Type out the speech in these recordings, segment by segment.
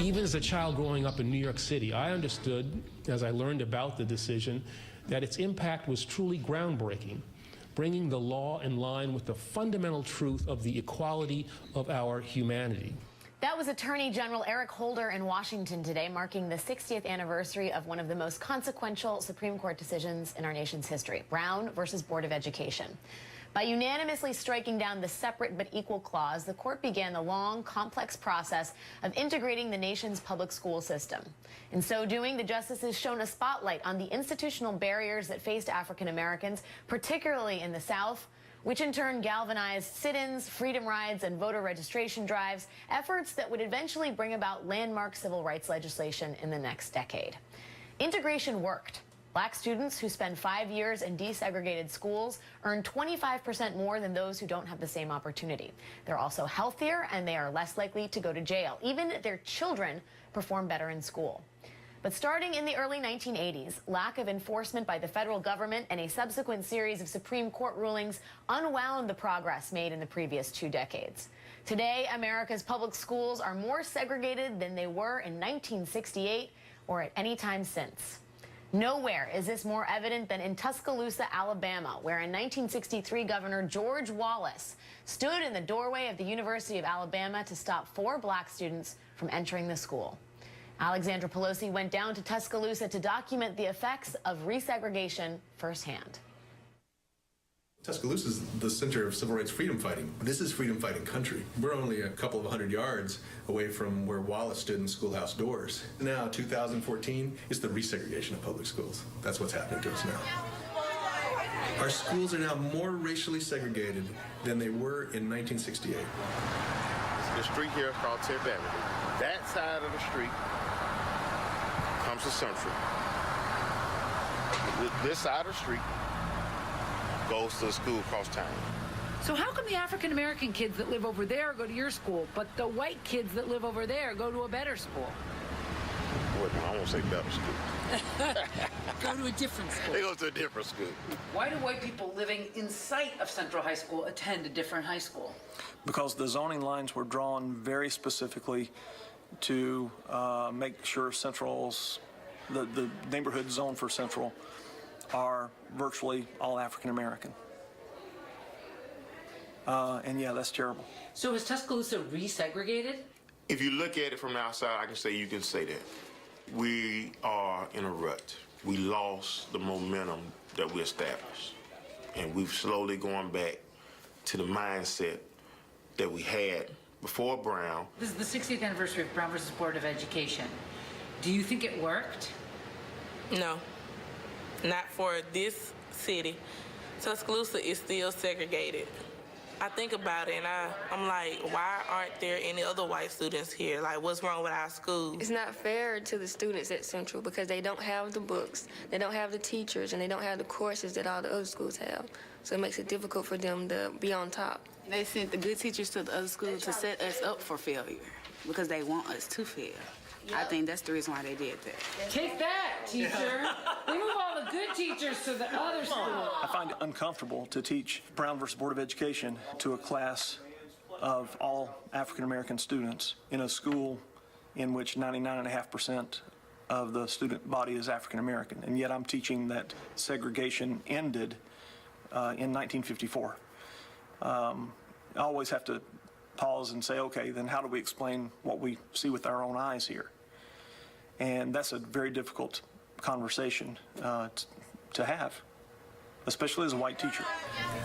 Even as a child growing up in New York City, I understood, as I learned about the decision, that its impact was truly groundbreaking, bringing the law in line with the fundamental truth of the equality of our humanity. That was Attorney General Eric Holder in Washington today, marking the 60th anniversary of one of the most consequential Supreme Court decisions in our nation's history, Brown versus Board of Education. By unanimously striking down the separate but equal clause, the court began the long, complex process of integrating the nation's public school system. In so doing, the justices shone a spotlight on the institutional barriers that faced African Americans, particularly in the South, which in turn galvanized sit-ins, freedom rides, and voter registration drives, efforts that would eventually bring about landmark civil rights legislation in the next decade. Integration worked. Black students who spend 5 years in desegregated schools earn 25% more than those who don't have the same opportunity. They're also healthier, and they are less likely to go to jail. Even their children perform better in school. But starting in the early 1980s, lack of enforcement by the federal government and a subsequent series of Supreme Court rulings unwound the progress made in the previous 2 decades. Today, America's public schools are more segregated than they were in 1968 or at any time since. Nowhere is this more evident than in Tuscaloosa, Alabama, where in 1963 Governor George Wallace stood in the doorway of the University of Alabama to stop 4 black students from entering the school. Alexandra Pelosi went down to Tuscaloosa to document the effects of resegregation firsthand. Tuscaloosa is the center of civil rights freedom fighting. This is freedom fighting country. We're only a couple of 100 yards away from where Wallace stood in schoolhouse doors. Now, 2014, it's the resegregation of public schools. That's what's happening to us now. Our schools are now more racially segregated than they were in 1968. The street here is called 10th Avenue. That side of the street comes to Central. This side of the street goes to the school across town. So how come the African-American kids that live over there go to your school, but the white kids that live over there go to a better school? Wait, I won't say better school. Go to a different school. They go to a different school. Why do white people living in sight of Central High School attend a different high school? Because the zoning lines were drawn very specifically to make sure Central's, the neighborhood zone for Central are virtually all African American. And yeah, that's terrible. So is Tuscaloosa resegregated? If you look at it from the outside, I can say you can say that. We are in a rut. We lost the momentum that we established. And we've slowly gone back to the mindset that we had before Brown. This is the 60th anniversary of Brown versus Board of Education. Do you think it worked? No, not for this city. Tuscaloosa is still segregated. I think about it and I'm like, why aren't there any other white students here? Like, what's wrong with our schools? It's not fair to the students at Central because they don't have the books, they don't have the teachers, and they don't have the courses that all the other schools have. So it makes it difficult for them to be on top. They sent the good teachers to the other schools to set us up for failure because they want us to fail. Yep. I think that's the reason why they did that. Take that, teacher. They move all the good teachers to the other school. I find it uncomfortable to teach Brown versus Board of Education to a class of all African American students in a school in which 99.5% of the student body is African American, and yet I'm teaching that segregation ended in 1954. I always have to pause and say, okay, then how do we explain what we see with our own eyes here? And that's a very difficult conversation to have, especially as a white teacher.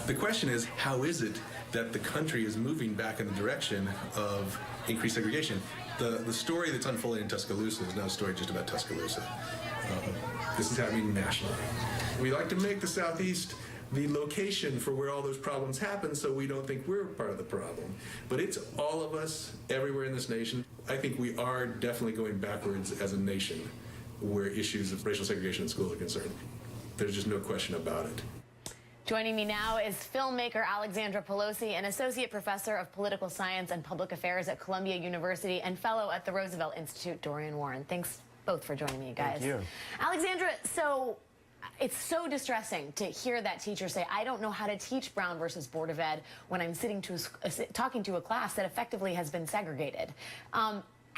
The question is, how is it that the country is moving back in the direction of increased segregation? The story that's unfolding in Tuscaloosa is not a story just about Tuscaloosa. This is happening nationally. We like to make the Southeast the location for where all those problems happen, so we don't think we're part of the problem. But it's all of us everywhere in this nation. I think we are definitely going backwards as a nation where issues of racial segregation in schools are concerned. There's just no question about it. Joining me now is filmmaker Alexandra Pelosi, an associate professor of political science and public affairs at Columbia University and fellow at the Roosevelt Institute, Dorian Warren. Thanks both for joining me, guys. Thank you. Alexandra, so it's so distressing to hear that teacher say, I don't know how to teach Brown versus Board of Ed when I'm talking to a class that effectively has been segregated.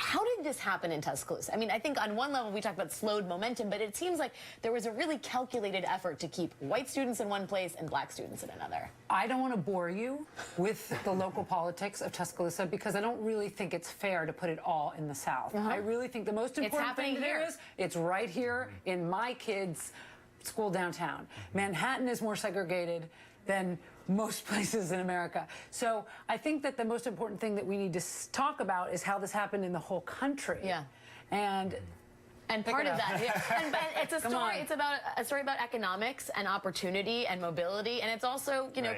How did this happen in Tuscaloosa? I mean, I think on one level we talked about slowed momentum, but it seems like there was a really calculated effort to keep white students in one place and black students in another. I don't want to bore you with the local politics of Tuscaloosa because I don't really think it's fair to put it all in the South. I really think the most important thing to do is it's right here in my kids' school downtown. Manhattan is more segregated than most places in America. So I think that the most important thing that we need to talk about is how this happened in the whole country. Yeah. And part of that, and it's a Come story. on. It's about a story about economics and opportunity and mobility, and it's also, you know,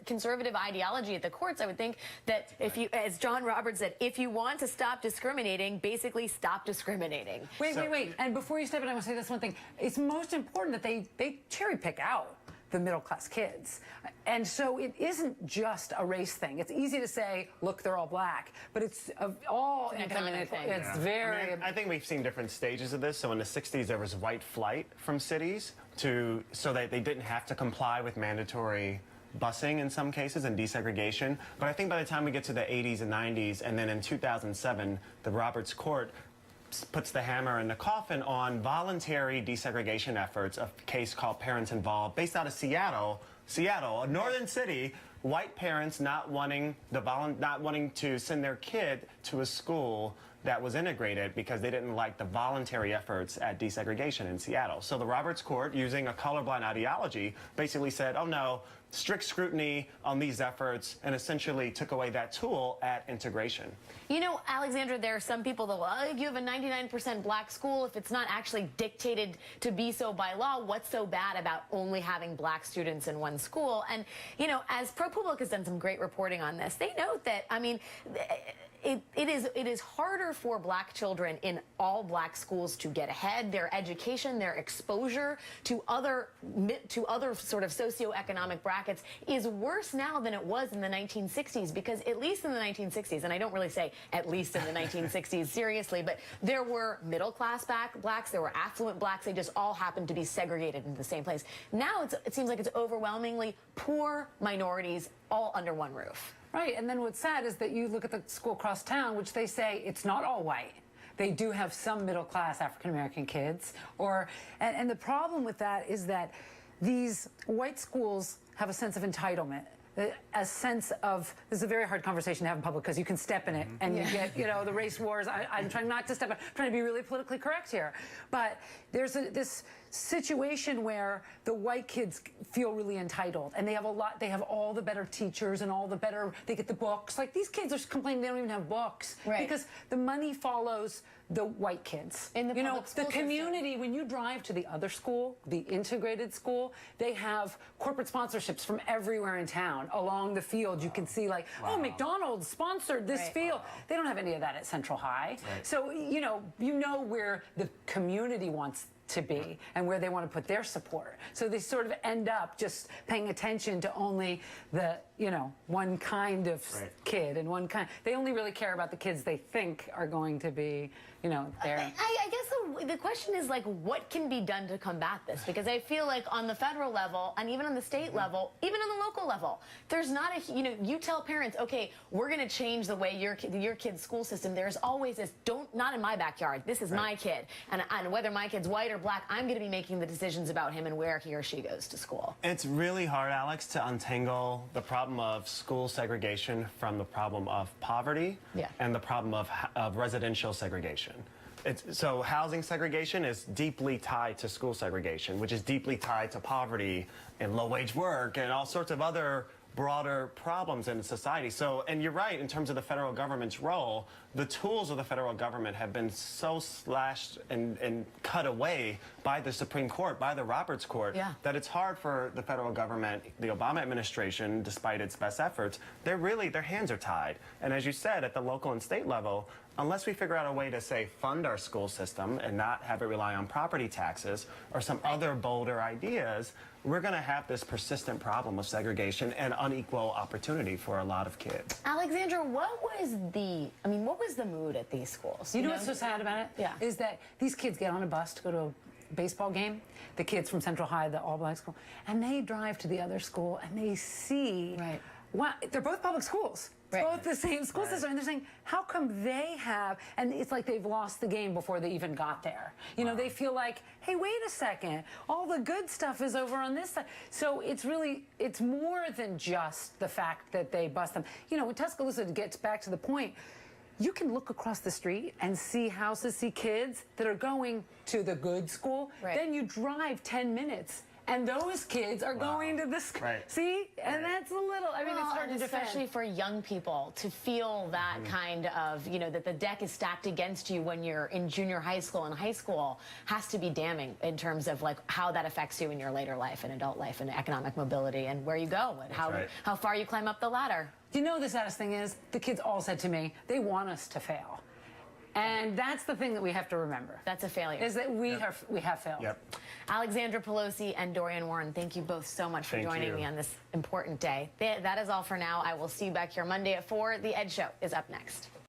conservative ideology at the courts. I would think that if you, as John Roberts said, if you want to stop discriminating, basically stop discriminating. Wait. And before you step in, I want to say this one thing. It's most important that they cherry pick out the middle class kids. And so it isn't just a race thing. It's easy to say, look, they're all black, but it's all an economic thing. It's very... I think we've seen different stages of this. So in the 60s, there was white flight from cities so that they didn't have to comply with mandatory busing in some cases and desegregation. But I think by the time we get to the 80s and 90s, and then in 2007, the Roberts Court puts the hammer in the coffin on voluntary desegregation efforts, a case called Parents Involved, based out of Seattle, a northern city, white parents not wanting to send their kid to a school that was integrated because they didn't like the voluntary efforts at desegregation in Seattle. So the Roberts Court, using a colorblind ideology, basically said, oh no, strict scrutiny on these efforts, and essentially took away that tool at integration. You know, Alexandra, there are some people that, well, you have a 99% black school. If it's not actually dictated to be so by law, what's so bad about only having black students in one school? And, you know, as ProPublica has done some great reporting on this, they note that, I mean, it is harder for black children in all black schools to get ahead. Their education, their exposure to other sort of socioeconomic brackets is worse now than it was in the 1960s, because at least in the 1960s, and I don't really say at least in the 1960s seriously, but there were middle class blacks, there were affluent blacks, they just all happened to be segregated into the same place. Now it seems like it's overwhelmingly poor minorities all under one roof. Right, and then what's sad is that you look at the school across town, which they say it's not all white. They do have some middle-class African-American kids. And the problem with that is that these white schools have a sense of entitlement, a sense of, this is a very hard conversation to have in public because you can step in it and you get, you know, the race wars. I'm trying not to step in, I'm trying to be really politically correct here. But there's this situation where the white kids feel really entitled, and they have all the better teachers and all the better, they get the books. Like, these kids are complaining they don't even have books. Right. Because the money follows the white kids. In the public school the community, system. When you drive to the other school, the integrated school, they have corporate sponsorships from everywhere in town. Along the field, you can see, like, oh, McDonald's sponsored this field. They don't have any of that at Central High. Right. So, you know where the community wants to be and where they want to put their support. So they sort of end up just paying attention to only the, one kind of kid and one kind. They only really care about the kids they think are going to be, there. I guess the question is, like, what can be done to combat this? Because I feel like on the federal level and even on the state level, even on the local level, there's not you tell parents, okay, we're going to change the way your kid's school system. There's always this, not in my backyard. This is my kid. And whether my kid's white or black, I'm going to be making the decisions about him and where he or she goes to school. It's really hard, Alex, to untangle the problem of school segregation from the problem of poverty and the problem of residential segregation. So housing segregation is deeply tied to school segregation, which is deeply tied to poverty and low-wage work and all sorts of other broader problems in society. So, and you're right, in terms of the federal government's role, the tools of the federal government have been so slashed and cut away by the Supreme Court, by the Roberts Court, that it's hard for the federal government, the Obama administration, despite its best efforts, their hands are tied. And as you said, at the local and state level, unless we figure out a way to, say, fund our school system and not have it rely on property taxes or some other bolder ideas, we're going to have this persistent problem of segregation and unequal opportunity for a lot of kids. Alexandra, what was the mood at these schools? You know what's so sad about it? Yeah. Is that these kids get on a bus to go to a baseball game, the kids from Central High, the all-black school, and they drive to the other school and they see, wow, they're both public schools. both the same school system, and they're saying, how come they have, and it's like they've lost the game before they even got there. You know, they feel like, hey, wait a second, all the good stuff is over on this side. So it's more than just the fact that they bust them. You know, when Tuscaloosa gets back to the point, you can look across the street and see houses, see kids that are going to the good school. Then you drive 10 minutes. And those kids are going to this. See? And that's a little, I mean, it's hard to defend. Especially for young people to feel that kind of, you know, that the deck is stacked against you when you're in junior high school and high school has to be damning in terms of like how that affects you in your later life and adult life and economic mobility and where you go and how far you climb up the ladder. You know, the saddest thing is the kids all said to me, they want us to fail. And that's the thing that we have to remember. That's a failure. Is that we have failed. Alexandra Pelosi and Dorian Warren, thank you both so much for joining me on this important day. That is all for now. I will see you back here Monday at 4. The Ed Show is up next.